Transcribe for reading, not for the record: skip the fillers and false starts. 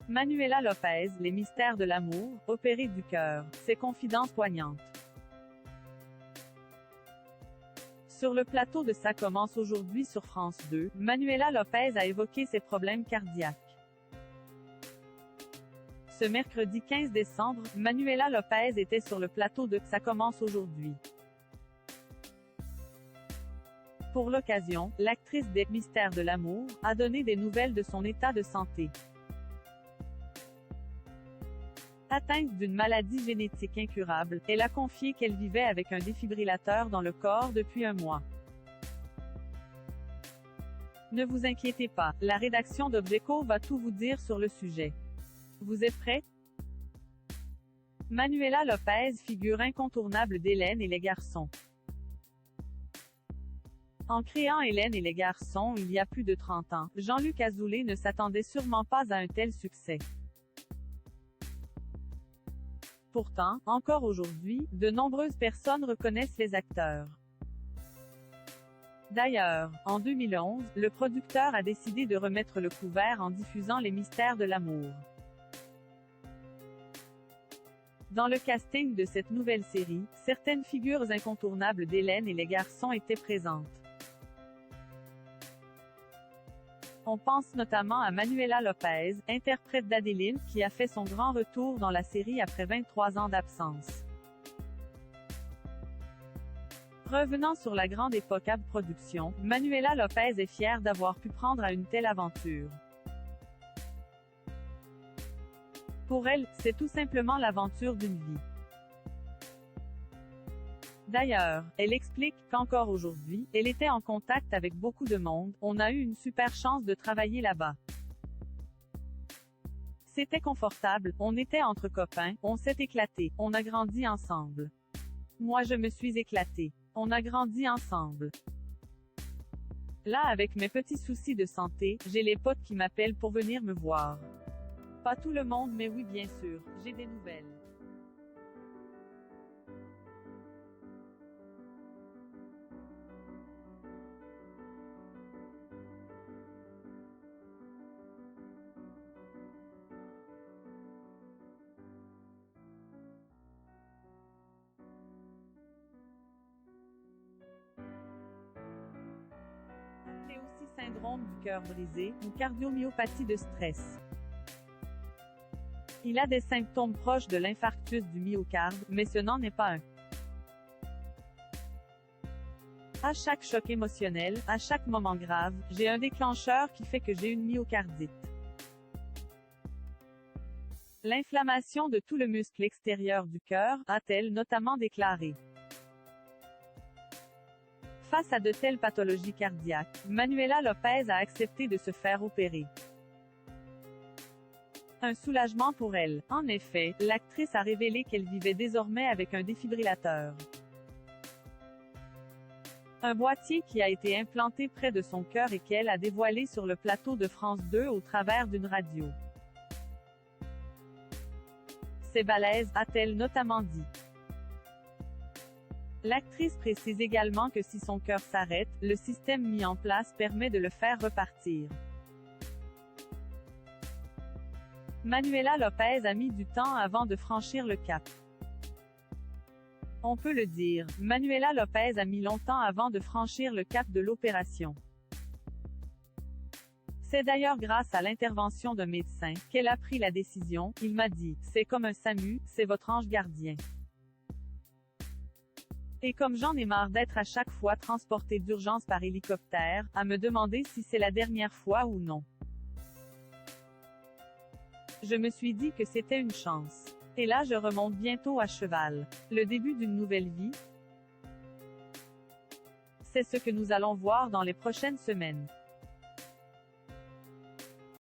Manuela Lopez, Les mystères de l'amour, opéré du cœur, ses confidences poignantes. Sur le plateau de Ça commence aujourd'hui sur France 2, Manuela Lopez a évoqué ses problèmes cardiaques. Ce mercredi 15 décembre, Manuela Lopez était sur le plateau de Ça commence aujourd'hui. Pour l'occasion, l'actrice des Mystères de l'amour a donné des nouvelles de son état de santé. Atteinte d'une maladie génétique incurable, elle a confié qu'elle vivait avec un défibrillateur dans le corps depuis un mois. Ne vous inquiétez pas, la rédaction d'Objeco va tout vous dire sur le sujet. Vous êtes prêts? Manuela Lopez, figure incontournable d'Hélène et les garçons. En créant Hélène et les garçons il y a plus de 30 ans, Jean-Luc Azoulay ne s'attendait sûrement pas à un tel succès. Pourtant, encore aujourd'hui, de nombreuses personnes reconnaissent les acteurs. D'ailleurs, en 2011, le producteur a décidé de remettre le couvert en diffusant Les mystères de l'amour. Dans le casting de cette nouvelle série, certaines figures incontournables d'Hélène et les garçons étaient présentes. On pense notamment à Manuela Lopez, interprète d'Adeline, qui a fait son grand retour dans la série après 23 ans d'absence. Revenant sur la grande époque AB Productions, Manuela Lopez est fière d'avoir pu prendre à une telle aventure. Pour elle, c'est tout simplement l'aventure d'une vie. D'ailleurs, elle explique qu'encore aujourd'hui, elle était en contact avec beaucoup de monde, on a eu une super chance de travailler là-bas. C'était confortable, on était entre copains, on s'est éclaté, on a grandi ensemble. Moi je me suis éclatée. On a grandi ensemble. Là avec mes petits soucis de santé, j'ai les potes qui m'appellent pour venir me voir. Pas tout le monde mais oui bien sûr, j'ai des nouvelles. Appelé aussi syndrome du cœur brisé, ou cardiomyopathie de stress. Il a des symptômes proches de l'infarctus du myocarde, mais ce n'en est pas un. À chaque choc émotionnel, à chaque moment grave, j'ai un déclencheur qui fait que j'ai une myocardite. L'inflammation de tout le muscle extérieur du cœur, a-t-elle notamment déclaré. Face à de telles pathologies cardiaques, Manuela Lopez a accepté de se faire opérer. Un soulagement pour elle. En effet, l'actrice a révélé qu'elle vivait désormais avec un défibrillateur. Un boîtier qui a été implanté près de son cœur et qu'elle a dévoilé sur le plateau de France 2 au travers d'une radio. C'est balèze, a-t-elle notamment dit. L'actrice précise également que si son cœur s'arrête, le système mis en place permet de le faire repartir. Manuela Lopez a mis du temps avant de franchir le cap. On peut le dire, Manuela Lopez a mis longtemps avant de franchir le cap de l'opération. C'est d'ailleurs grâce à l'intervention d'un médecin qu'elle a pris la décision. Il m'a dit, c'est comme un SAMU, c'est votre ange gardien. Et comme j'en ai marre d'être à chaque fois transportée d'urgence par hélicoptère, à me demander si c'est la dernière fois ou non. Je me suis dit que c'était une chance. Et là je remonte bientôt à cheval. Le début d'une nouvelle vie? C'est ce que nous allons voir dans les prochaines semaines.